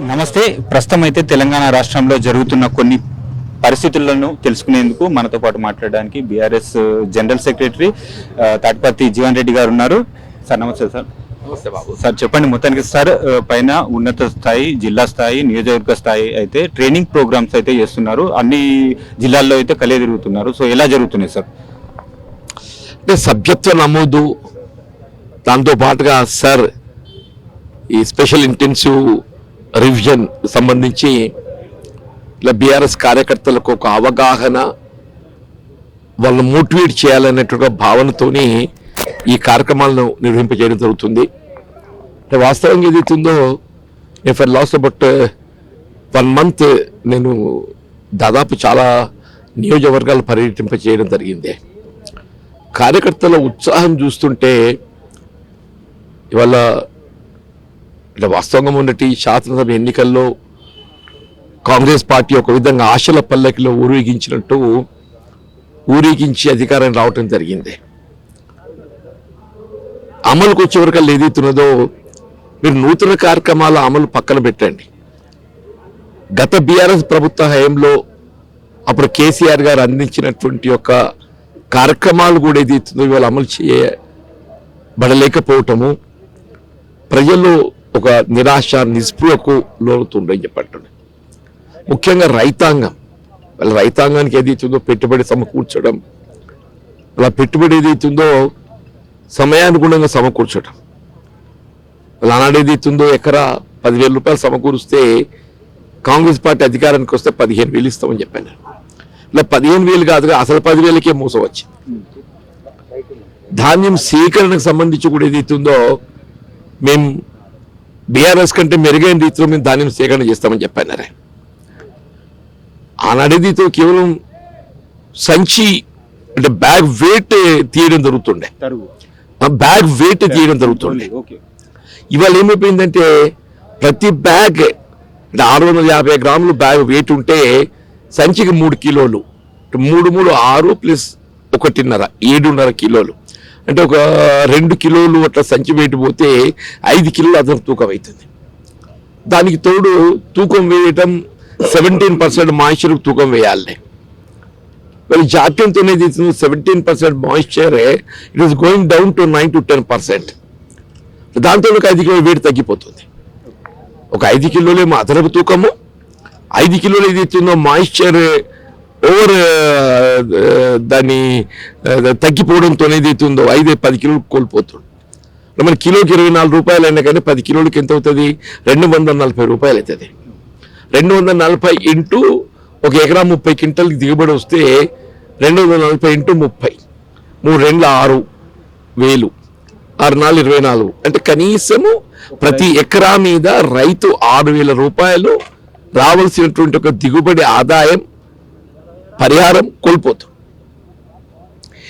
నమస్తే. ప్రస్తుతం అయితే తెలంగాణ రాష్ట్రంలో జరుగుతున్న కొన్ని పరిస్థితులను తెలుసుకునేందుకు మనతో పాటు మాట్లాడడానికి BRS general secretary Tatiparthi Jeevan Reddy గారు ఉన్నారు. సార్ నమస్తే. సార్ నమస్తే బాబు. సార్ చెప్పండి, మొత్తానికి సార్ పైన ఉన్నత స్థాయి, జిల్లా స్థాయి, నియోజకవర్గ స్థాయి అయితే ట్రైనింగ్ ప్రోగ్రామ్స్ అయితే చేస్తున్నారు. అన్ని జిల్లాల్లో అయితే కలియ తిరుగుతున్నారు. సో ఎలా జరుగుతున్నాయి సార్? అంటే సభ్యత్వ నమోదు, దాంతో పాటుగా సార్ ఈ స్పెషల్ ఇంటెన్సివ్ రివిజన్ సంబంధించి ఇలా బీఆర్ఎస్ కార్యకర్తలకు ఒక అవగాహన, వాళ్ళని మోటివేట్ చేయాలనేటువంటి భావనతోని ఈ కార్యక్రమాలను నిర్వహింపజేయడం జరుగుతుంది. అంటే వాస్తవంగా ఏదైతుందో ఫర్ లాస్ట్ అబౌట్ 1 month నేను దాదాపు చాలా నియోజకవర్గాలు పర్యటింపజేయడం జరిగింది. కార్యకర్తల ఉత్సాహం చూస్తుంటే ఇవాళ అంటే వాస్తవంగా ఉన్నట్టు శాసనసభ ఎన్నికల్లో కాంగ్రెస్ పార్టీ ఒక విధంగా ఆశల పల్లకిలో ఊరేగించినట్టు ఊరేగించి అధికారం రావటం జరిగింది. అమలుకు వచ్చే వరకు ఏదైతున్నదో మీరు నూతన కార్యక్రమాల అమలు పక్కన పెట్టండి. గత బీఆర్ఎస్ ప్రభుత్వ హయాంలో అప్పుడు కేసీఆర్ గారు అందించినటువంటి యొక్క కార్యక్రమాలు కూడా ఏదైతుందో ఇవాళ అమలు చేయబడలేకపోవటము ప్రజల్లో ఒక నిరాశ, నిస్పృహకు లోనుతుండని చెప్పండి. ముఖ్యంగా రైతాంగం, వాళ్ళ రైతాంగానికి ఏదైతుందో పెట్టుబడి సమకూర్చడం, అలా పెట్టుబడి ఏదైతుందో సమయానుగుణంగా సమకూర్చడం. ఆనాడు ఏదైతుందో ఎకరా 10,000 రూపాయలు సమకూరిస్తే కాంగ్రెస్ పార్టీ అధికారానికి వస్తే 15,000 ఇస్తామని చెప్పాను. ఇలా 15,000 కాదుగా అసలు 10,000కే మోసం వచ్చింది. ధాన్యం సేకరణకు సంబంధించి కూడా ఏదైతుందో మేము బీఆర్ఎస్ కంటే మెరుగైన రీతిలో మేము ధాన్యం సేకరణ చేస్తామని చెప్పాను. ఆనాడేదితో కేవలం సంచి అంటే బ్యాగ్ వెయిట్ తీయడం జరుగుతుండే, బ్యాగ్ వెయిట్ తీయడం జరుగుతుండే. ఇవాళ ఏమైపోయిందంటే ప్రతి బ్యాగ్ అంటే 650 గ్రాములు బ్యాగ్ వెయిట్ ఉంటే సంచికి 3 కిలోలు, 3 3 6 ప్లస్ 1.5 7.5 కిలోలు, అంటే ఒక 2 కిలోలు అట్లా సంచి వెయిట్ పోతే 5 కిలోలు అదనపు తూకం అవుతుంది. దానికి తోడు తూకం వేయటం 17% మాయిశ్చర్ తూకం వేయాలి. వాళ్ళు జాప్యంతో 17% moisture it is going down to 9 to 10%. దాంతో ఒక 5 కిలోల వెయిట్ తగ్గిపోతుంది. ఒక 5 కిలోలేమో అదనపు తూకము, 5 కిలోలు ఏదైతుందో మాయిశ్చర్ ఓవర్ దాన్ని తగ్గిపోవడంతో ఏదైతుందో 5-10 కిలోలు కోల్పోతుంది. మన కిలోకి 24 రూపాయలు అయినా కానీ 10 కిలోలకి ఎంత అవుతుంది? 240 రూపాయలు అవుతుంది. 240 ఇంటూ ఒక ఎకరా 30 క్వింటల్కి దిగుబడి వస్తే 240 ఇంటూ 30, 3 2 6,000, 6 4 24, అంటే కనీసము ప్రతి ఎకరా మీద రైతు 6,000 రూపాయలు రావాల్సినటువంటి ఒక దిగుబడి ఆదాయం పరిహారం కోల్పోతుంది.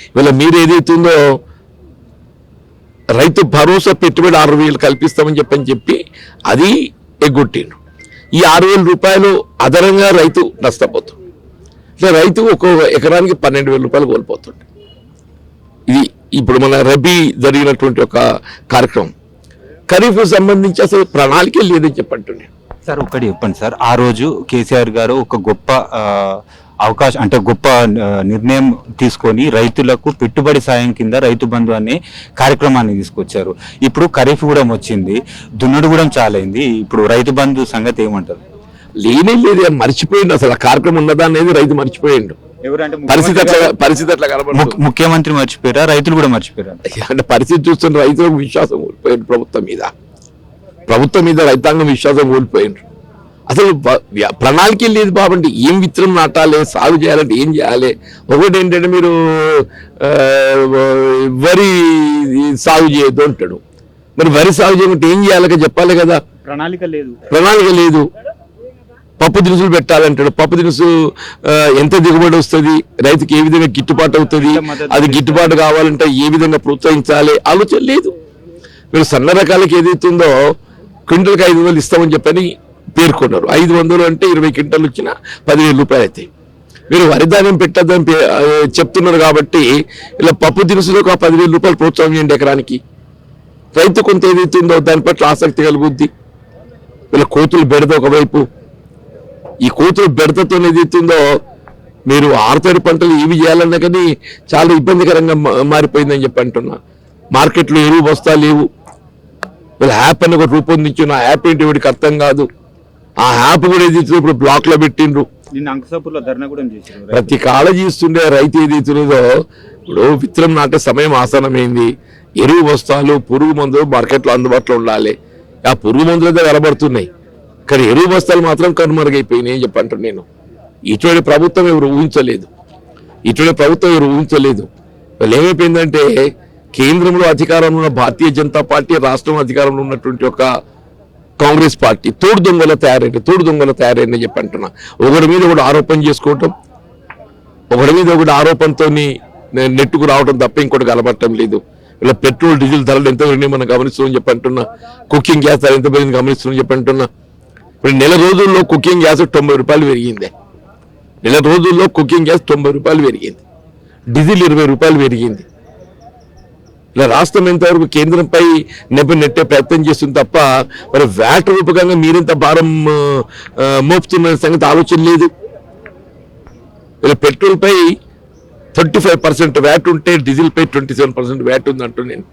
ఇవాళ మీరు ఏదైతుందో రైతు భరోసా పెట్టుబడి 6,000 కల్పిస్తామని చెప్పి అది ఎగ్గొట్టిండు. ఈ 6,000 రూపాయలు అదనంగా రైతు నష్టపోతుంది. ఇట్లా రైతు ఒక్కో ఎకరానికి 12,000 రూపాయలు కోల్పోతుంది. ఇది ఇప్పుడు మన రబీ జరిగినటువంటి ఒక కార్యక్రమం. ఖరీఫ్ సంబంధించి అసలు ప్రణాళిక లేదని చెప్పండి సార్. ఒకటి చెప్పండి సార్, ఆ రోజు కేసీఆర్ గారు ఒక గొప్ప అవకాశం అంటే గొప్ప నిర్ణయం తీసుకొని రైతులకు పెట్టుబడి సాయం కింద రైతు బంధు అనే కార్యక్రమాన్ని తీసుకొచ్చారు. ఇప్పుడు ఖరీఫ్ కూడా వచ్చింది, దున్నుడు కూడా చాలైంది. ఇప్పుడు రైతు బంధు సంగతి ఏమంటారు? లేనే లేదు, మర్చిపోయింది. అసలు ఆ కార్యక్రమం ఉన్నదా అనేది రైతు మర్చిపోయిండు. పరిస్థితి అట్లా కనబడుతుంది. ముఖ్యమంత్రి మర్చిపోయారా, రైతులు కూడా మర్చిపోయారా? అంటే పరిస్థితి చూస్తున్న రైతులకు విశ్వాసం కోల్పోయింది ప్రభుత్వం మీద రైతాంగం విశ్వాసం కోల్పోయిండ్రు. అసలు ప్రణాళిక లేదు బాబండి. ఏం విత్తనం నాటాలి, సాగు చేయాలంటే ఏం చేయాలి? ఒకటి ఏంటంటే మీరు వరి సాగు చేయొద్దు అంటాడు. మరి వరి సాగు చేయమంటే ఏం చేయాలి చెప్పాలి కదా. ప్రణాళిక లేదు. పప్పు దినుసులు పెట్టాలంటాడు. పప్పు దినుసు ఎంత దిగుబడి వస్తుంది, రైతుకి ఏ విధంగా గిట్టుబాటు అవుతుంది, అది గిట్టుబాటు కావాలంటే ఏ విధంగా ప్రోత్సహించాలి, ఆలోచన లేదు. మీరు సన్న రకాలకి ఏదైతుందో క్వింటల్కి 500 ఇస్తామని చెప్పని పేర్కొన్నారు. 500 అంటే 20 క్వింటల్ వచ్చినా 10,000 రూపాయలు అవుతాయి. మీరు వరిధాన్యం పెట్టద్దని చెప్తున్నారు కాబట్టి ఇలా పప్పు దినుసులకు 10,000 రూపాయలు ప్రోత్సాహం చేయండి ఎకరానికి. రైతు కొంత ఏదైతుందో దాని పట్ల ఆసక్తి కలుగుద్ది. వీళ్ళ కోతులు బెడత ఒకవైపు, ఈ కోతులు బెడతతో ఏదైతుందో మీరు ఆరుతడి పంటలు ఇవి చేయాలన్నా కానీ చాలా ఇబ్బందికరంగా మారిపోయిందని చెప్పి అంటున్నా. మార్కెట్లో ఎరువు బస్తాలు లేవు. వీళ్ళ యాప్ అని ఒకటి రూపొందించిన ఆ యాప్ ఏంటి వీడికి అర్థం కాదు. ఆ యాప్ కూడా ఏదైతే ఇప్పుడు బ్లాక్ లో పెట్టిండ్రు. ప్రతి కాలేజీ ఇస్తుండే రైతు ఏదైతున్నదో ఇప్పుడు విత్తనం నాటే సమయం ఆసనమైంది. ఎరువు బస్తాలు పురుగు మందులు మార్కెట్లో అందుబాటులో ఉండాలి. ఆ పురుగు మందులు అయితే వెలబడుతున్నాయి, కానీ ఎరువు బస్తాలు మాత్రం కనుమరుగైపోయినాయి అని చెప్పంటారు. నేను ఇటువంటి ప్రభుత్వం ఎవరు ఊహించలేదు. వాళ్ళు ఏమైపోయిందంటే కేంద్రంలో అధికారంలో ఉన్న భారతీయ జనతా పార్టీ, రాష్ట్రం అధికారంలో ఉన్నటువంటి ఒక కాంగ్రెస్ పార్టీ తోడు దొంగల తయారైందని చెప్పి అంటున్నా. ఒకరి మీద ఒకటి ఆరోపణ చేసుకోవటం, ఒకరి మీద ఒకటి ఆరోపణతో నెట్టుకు రావడం తప్ప ఇంకోటి కలబట్టడం లేదు. ఇలా పెట్రోల్ డీజిల్ ధరలు ఎంత పెరిగినాయి మనం గమనిస్తున్నామని చెప్పి అంటున్నా. కుకింగ్ గ్యాస్ ధర ఎంత పెరిగింది గమనిస్తున్నామని చెప్పి అంటున్నా. ఇప్పుడు నెల రోజుల్లో కుకింగ్ గ్యాస్ 90 రూపాయలు పెరిగింది. నెల రోజుల్లో కుకింగ్ గ్యాస్ 90 రూపాయలు పెరిగింది. డీజిల్ 20 రూపాయలు పెరిగింది. ఇలా రాష్ట్రం ఎంతవరకు కేంద్రంపై నెట్టే ప్రయత్నం చేస్తుంది తప్ప మరి వ్యాట్ రూపకంగా మీరెంత భారం మోపుతున్న సంగతి ఆలోచన లేదు. ఇలా పెట్రోల్ పై 35% వ్యాట్ ఉంటే డీజిల్ పై 27% వ్యాట్ ఉంది అంటూ నేను.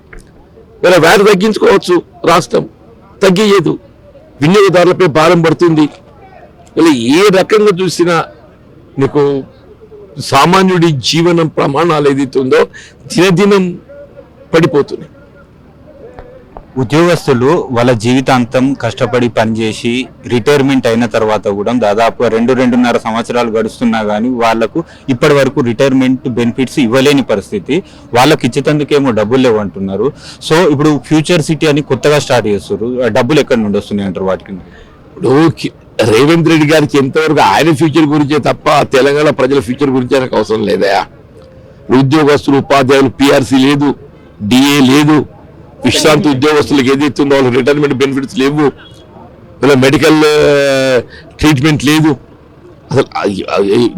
ఇలా వ్యాట్ తగ్గించుకోవచ్చు, రాష్ట్రం తగ్గియదు, వినియోగదారులపై భారం పడుతుంది. ఇలా ఏ రకంగా చూసినా నీకు సామాన్యుడి జీవనం ప్రమాణాలు ఏదైతే ఉందో దినదినం పడిపోతున్నాయి. ఉద్యోగస్తులు వాళ్ళ జీవితాంతం కష్టపడి పనిచేసి రిటైర్మెంట్ అయిన తర్వాత కూడా దాదాపు 2-2.5 సంవత్సరాలు గడుస్తున్నా కానీ వాళ్లకు ఇప్పటి వరకు రిటైర్మెంట్ బెనిఫిట్స్ ఇవ్వలేని పరిస్థితి. వాళ్ళకి ఇచ్చేందుకేమో డబ్బులు లేవంటున్నారు. సో ఇప్పుడు ఫ్యూచర్ సిటీ అని కొత్తగా స్టార్ట్ చేస్తారు. డబ్బులు ఎక్కడి నుండి వస్తున్నాయి అంటారు వాటికి? ఇప్పుడు రేవంత్ రెడ్డి గారికి ఎంతవరకు ఆయన ఫ్యూచర్ గురించే తప్ప తెలంగాణ ప్రజల ఫ్యూచర్ గురించి ఆయనకు అవసరం లేదా? ఉద్యోగస్తులు, ఉపాధ్యాయులు పిఆర్సీ లేదు, డిఏ లేదు, విశ్రాంతి ఉద్యోగస్తులకు ఏదైతుందో వాళ్ళకి రిటైర్మెంట్ బెనిఫిట్స్ లేవు, ఇలా మెడికల్ ట్రీట్మెంట్ లేదు. అసలు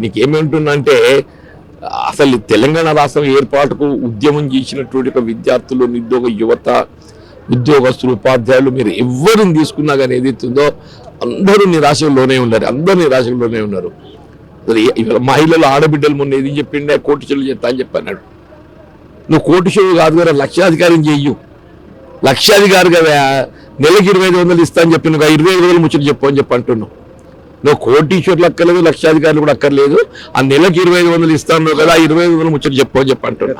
నీకేమంటున్నా అంటే అసలు తెలంగాణ రాష్ట్రం ఏర్పాటుకు ఉద్యమం చేసినటువంటి ఒక విద్యార్థులు, నిరుద్యోగ యువత, ఉద్యోగస్తులు, ఉపాధ్యాయులు మీరు ఎవరిని తీసుకున్నా కానీ ఏదైతుందో అందరూ నిరాశల్లోనే ఉన్నారు. మహిళలు, ఆడబిడ్డలు మొన్న ఏది చెప్పిండే కోటిశులు చేస్తా అని చెప్పన్నాడు. నువ్వు కోటిశులు కాదు కదా, లక్షాధికారం చెయ్యు. లక్షాధికారి కదా, నెలకి 2500 ఇస్తా అని చెప్పి నువ్వు 25,000 ముచ్చట చెప్పు అని చెప్పి అంటున్నావు. నువ్వు కోటీశ్వర్లు అక్కర్లేదు, లక్షాధికారులు కూడా అక్కర్లేదు, ఆ నెలకి 2500 ఇస్తాను కదా, 25,000 ముచ్చట చెప్పు అని చెప్పి అంటున్నావు.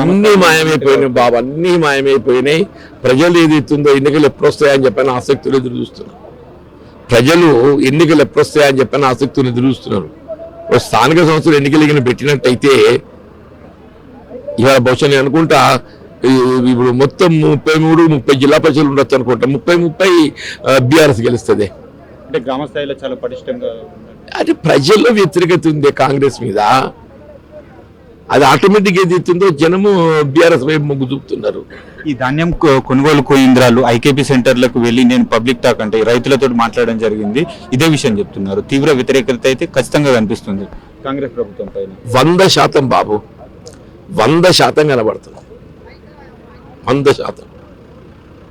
అన్నీ మాయమైపోయినాయి బాబు, అన్నీ మాయమైపోయినాయి. ప్రజలు ఏదైతుందో ఎన్నికలు ఎప్పుడు వస్తాయని చెప్పని ఆసక్తులు ఎదురు చూస్తున్నారు. స్థానిక సంస్థలు ఎన్నికలు పెట్టినట్టయితే ఇవాళ బహుశా నేను అనుకుంటా ఇప్పుడు మొత్తం 33-30 జిల్లా పరిషత్లు ఉండొచ్చు అనుకుంటా. 30 బీఆర్ఎస్ గెలుస్తుంది. అంటే గ్రామ స్థాయిలో చాలా పటిష్టంగా అంటే ప్రజల్లో వ్యతిరేకత ఉంది కాంగ్రెస్ మీద. అది ఆటోమేటిక్ ఏదైతుందో జనము బీఆర్ఎస్ వైపు మొగ్గు చూపుతున్నారు. ఈ ధాన్యం కొనుగోలు కేంద్రాలు ఐకేపీ సెంటర్లకు వెళ్ళి నేను పబ్లిక్ టాక్ అంటే రైతులతో మాట్లాడడం జరిగింది. ఇదే విషయం చెప్తున్నారు. తీవ్ర వ్యతిరేకత అయితే ఖచ్చితంగా కనిపిస్తుంది కాంగ్రెస్ ప్రభుత్వం పైన. 100% బాబు, 100% కనబడుతుంది. 100%.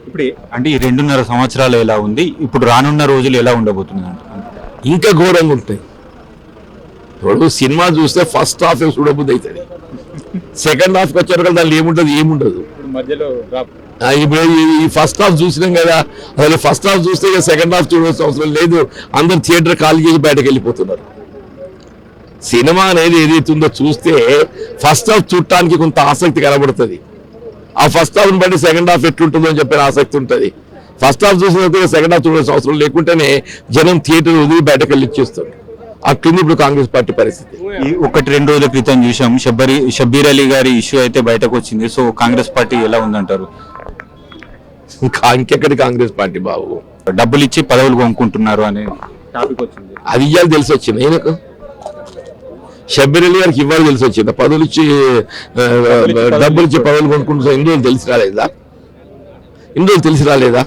ఇప్పుడు అంటే ఈ 2.5 సంవత్సరాలు ఎలా ఉంది, ఇప్పుడు రానున్న రోజులు ఎలా ఉండబోతుంది అంటే ఇంకా ఘోరంగా ఉంటాయి. ఇప్పుడు సినిమా చూస్తే ఫస్ట్ హాఫ్ చూడబుద్ధి అవుతుంది, సెకండ్ హాఫ్కి వచ్చారు కదా దానిలో ఏముండదు. ఇప్పుడు ఈ ఫస్ట్ హాఫ్ చూసినాం కదా, అసలు ఫస్ట్ హాఫ్ చూస్తే సెకండ్ హాఫ్ చూడాల్సిన అవసరం లేదు. అందరు థియేటర్ ఖాళీ చేసి బయటకు వెళ్ళిపోతున్నారు. సినిమా అనేది ఏదైతుందో చూస్తే ఫస్ట్ హాఫ్ చూడటానికి కొంత ఆసక్తి కనబడుతుంది. ఆ ఫస్ట్ హాఫ్ని బట్టి సెకండ్ హాఫ్ ఎట్లుంటుందో అని చెప్పిన ఆసక్తి ఉంటుంది. ఫస్ట్ హాఫ్ చూసిన సెకండ్ హాఫ్ చూడాల్సిన అవసరం లేకుంటేనే జనం థియేటర్ వదిలి బయటకు వెళ్ళి ఇచ్చేస్తారు. అట్లుంది ఇప్పుడు కాంగ్రెస్ పార్టీ పరిస్థితి. 1-2 రోజుల క్రితం చూసాం షబ్బీర్ అలీ గారి ఇష్యూ అయితే బయటకు వచ్చింది. సో కాంగ్రెస్ పార్టీ ఎలా ఉందంటారు? ఇంకెక్కడి కాంగ్రెస్ పార్టీ బాబు, డబ్బులు ఇచ్చి పదవులు కొనుక్కుంటున్నారు అనే టాపిక్ వచ్చింది. అది ఇవ్వాలి తెలిసి వచ్చింది ఆయనకు. షబ్బీర్ అలీ గారికి ఇవ్వాలి తెలిసి వచ్చింది. పదవులు ఇచ్చి డబ్బులు ఇచ్చి పదవులు కొనుక్కుంటున్నా ఇన్ని రోజులు తెలిసి రాలేదా?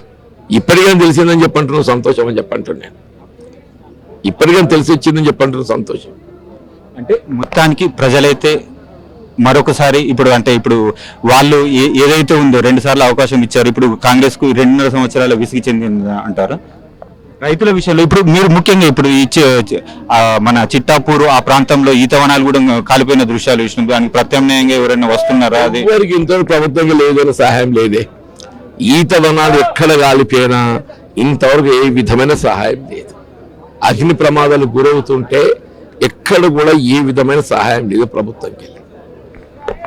ఇప్పటికైనా తెలిసిందని చెప్పంటున్నావు, సంతోషం అని చెప్పంటున్నాను. ఇప్పటికైనా తెలిసి వచ్చిందని చెప్పంటున్నావు, సంతోషం. అంటే మొత్తానికి ప్రజలైతే మరొకసారి ఇప్పుడు అంటే ఇప్పుడు వాళ్ళు ఏదైతే ఉందో 2 సార్లు అవకాశం ఇచ్చారు, ఇప్పుడు కాంగ్రెస్ కు 2.5 సంవత్సరాల విసిగి చెందింది అంటారు రైతుల విషయంలో? ఇప్పుడు మీరు ముఖ్యంగా ఇప్పుడు మన చిట్టాపూర్ ఆ ప్రాంతంలో ఈతవనాలు కూడా కాలిపోయిన దృశ్యాలు చూసినాం, దానికి ప్రత్యామ్నాయంగా ఎవరైనా వస్తున్నారా? అది ఇంతవరకు ప్రభుత్వంగా లేదని సహాయం లేదే. ఈతవనాలు ఎక్కడ కాలిపోయినా ఇంతవరకు ఏ విధమైన సహాయం లేదు. అగ్ని ప్రమాదాలు గురవుతుంటే ఎక్కడ కూడా ఏ విధమైన సహాయం లేదు ప్రభుత్వంకి.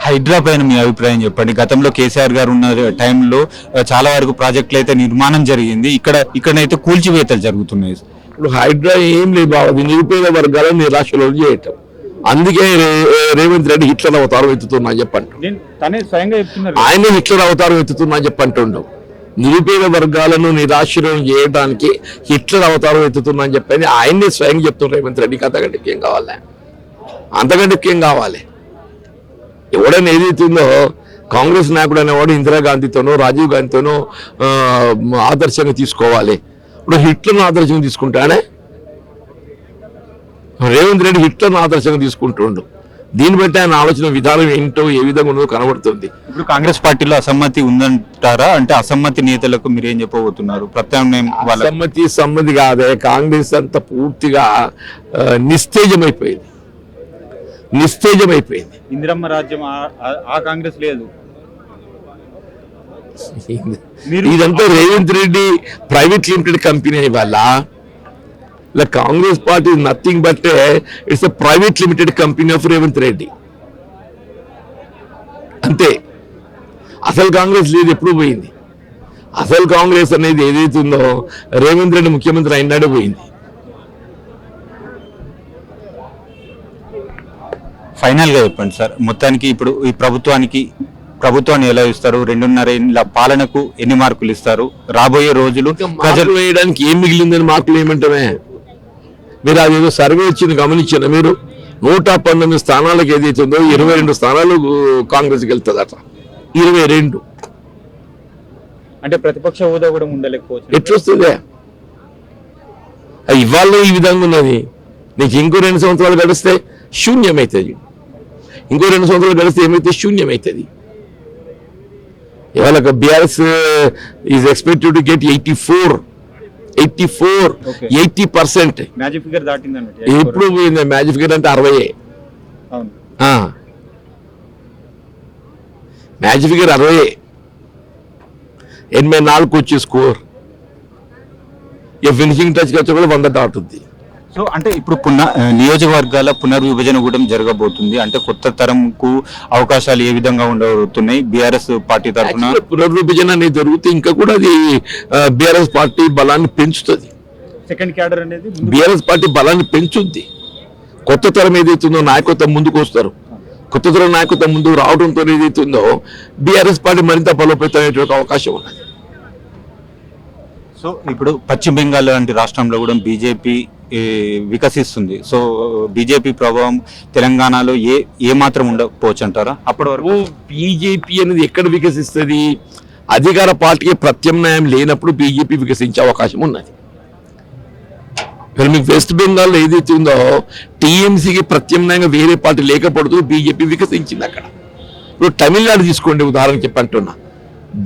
హైడ్రా పైన మీ అభిప్రాయం చెప్పండి. గతంలో కేసీఆర్ గారు ఉన్న టైంలో చాలా వరకు ప్రాజెక్టులు అయితే నిర్మాణం జరిగింది, ఇక్కడైతే కూల్చివేతలు జరుగుతున్నాయి. ఇప్పుడు హైడ్రా ఏం లేదు బాబు, నిరుపేద వర్గాలను నిరాశలో చేయటం. అందుకే రేవంత్ రెడ్డి హిట్లర్ అవతారం ఎత్తుతున్నా చెప్పండి. ఆయనే హిట్లర్ అవతారం ఎత్తుతున్నా చెప్పంటుండవు. నిరుపేద వర్గాలను నిరాశ్రయం చేయడానికి హిట్లర్ అవతారం ఎత్తుతున్నా అని చెప్పని ఆయన్నే స్వయంగా చెప్తున్నారు రేవంత్ రెడ్డికి. అంతకంటే ఏం కావాలి? అంతకంటే ఏం కావాలి? ఎవడైనా ఏదైతుందో కాంగ్రెస్ నాయకుడు అనేవాడు ఇందిరాగాంధీతోనో రాజీవ్ గాంధీతోనో ఆదర్శంగా తీసుకోవాలి. ఇప్పుడు హిట్లర్ను ఆదర్శంగా తీసుకుంటానే రేవంత్ రెడ్డి హిట్లర్ను ఆదర్శంగా తీసుకుంటుండు. దీన్ని బట్టి ఆయన ఆలోచన విధానం ఏంటో ఏ విధంగా ఉన్నదో కనబడుతుంది. ఇప్పుడు కాంగ్రెస్ పార్టీలో అసమ్మతి ఉందంటారా? అంటే అసమ్మతి నేతలకు మీరు ఏం చెప్పబోతున్నారు? ప్రత్యామ్నాయం సమ్మతి కాదే, కాంగ్రెస్ అంతా పూర్తిగా నిస్తేజమైపోయింది. ఇందిరమ్మ రాజ్యం ఆ కాంగ్రెస్ లేదు. ఇదంతా Revanth Reddy private limited company వల్ల Congress party nothing but it's a private limited company of Revanth Reddy అంతే. అసలు కాంగ్రెస్ లేదు, ఎప్పుడు పోయింది. అసలు కాంగ్రెస్ అనేది ఏదైతే ఉందో రేవంత్ రెడ్డి ముఖ్యమంత్రి అయినాడే పోయింది. ఫైనల్ గా చెప్పండి సార్, మొత్తానికి ఇప్పుడు ఈ ప్రభుత్వాన్ని ఎలా ఇస్తారు? 2.5 ఏళ్ల పాలనకు ఎన్ని మార్కులు ఇస్తారు? రాబోయే రోజులు ప్రజలు వేయడానికి ఏం మిగిలిందని మార్కులు ఏమంటామే? మీరు అదేదో సర్వే వచ్చింది గమనించారు మీరు? 119 స్థానాలకు ఏదైతే ఉందో 22 స్థానాలు కాంగ్రెస్కి వెళ్తుందట. 22 అంటే ప్రతిపక్ష హోదా కూడా ఉండలేకపోవచ్చు. ఎట్లొస్తుందే? ఇవాళ ఈ విధంగా ఉన్నది. నీకు ఇంకో 2 సంవత్సరాలు గడిస్తే శూన్యమవుతుంది. ఇంకో 2 సంవత్సరాలు గడిస్తే ఏమైతే శూన్యమవుతుంది. ఇవాళ BRS is expected to get 80%. Magic figure దాటిందండి. ఎప్పుడు పోయింది మ్యాజిక్ ఫిగర్? అంటే 60. Magic figure 60. 84 వచ్చే స్కోర్. ఇక ఫినిషింగ్ టచ్ వచ్చి కూడా 100 దాటుద్ది. సో అంటే ఇప్పుడు నియోజకవర్గాల పునర్విభజన కూడా జరగబోతుంది. అంటే కొత్త తరంకు అవకాశాలు ఏ విధంగా ఉండబోతున్నాయి బీఆర్ఎస్ పార్టీ తరఫున? పునర్విభజన అనేది జరుగుతుంది, ఇంకా కూడా అది బీఆర్ఎస్ పార్టీ బలాన్ని పెంచుతుంది. సెకండ్ క్యాడర్ అనేది బీఆర్ఎస్ పార్టీ బలాన్ని పెంచుద్ది. కొత్త తరం ఏదైతుందో నాయకత్వం ముందుకు వస్తారు. కొత్త తరం నాయకత్వం ముందుకు రావడంతో ఏదైతుందో బీఆర్ఎస్ పార్టీ మరింత బలోపేతమయ్యేటువంటి అవకాశం ఉన్నది. సో ఇప్పుడు పశ్చిమ బెంగాల్ లాంటి రాష్ట్రంలో కూడా బీజేపీ వికసిస్తుంది. సో బీజేపీ ప్రభావం తెలంగాణలో ఏ మాత్రం ఉండకపోవచ్చు అంటారా? అప్పటి వరకు బీజేపీ అనేది ఎక్కడ వికసిస్తుంది? అధికార పార్టీకి ప్రత్యామ్నాయం లేనప్పుడు బీజేపీ వికసించే అవకాశం ఉన్నది. మీకు వెస్ట్ బెంగాల్లో ఏదైతే ఉందో టీఎంసీకి ప్రత్యామ్నాయంగా వేరే పార్టీ లేకపోవడంతో బీజేపీ వికసించింది అక్కడ. ఇప్పుడు తమిళనాడు తీసుకోండి ఉదాహరణకి చెప్పంటున్నా.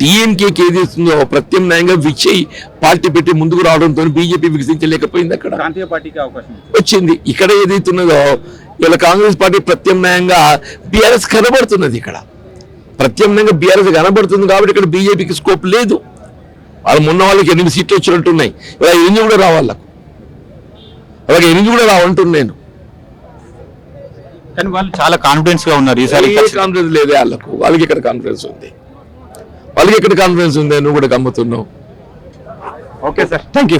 డిఎంకేకి ఏదైతుందో ప్రత్యామ్నాయంగా విజయ్ పార్టీ పెట్టి ముందుకు రావడంతో బీజేపీ వికసించలేకపోయింది. అక్కడ ప్రాంతీయ పార్టీకి అవకాశం వచ్చింది. ఇక్కడ ఏదైతున్నదో ఇలా కాంగ్రెస్ పార్టీ ప్రత్యామ్నాయంగా బీఆర్ఎస్ కనబడుతున్నది. ఇక్కడ ప్రత్యామ్నాయంగా బీఆర్ఎస్ కనబడుతుంది కాబట్టి ఇక్కడ బీజేపీకి స్కోప్ లేదు. వాళ్ళు మొన్న వాళ్ళకి 8 సీట్లు వచ్చినట్టున్నాయి, ఇలా 8 కూడా రావాళ్ళకు. అలాగే 8 కూడా రావంటున్నాను నేను. కానీ వాళ్ళు చాలా కాన్ఫిడెన్స్ గా ఉన్నారు. ఈసారి కాన్ఫిడెన్స్ లేదే వాళ్ళకు. వాళ్ళకి ఇక్కడ కాన్ఫిడెన్స్ ఉంది. వాళ్ళకి ఎక్కడ కాన్ఫిడెన్స్ ఉంది? నువ్వు కూడా గమ్ముతున్నావు. Okay sir, thank you.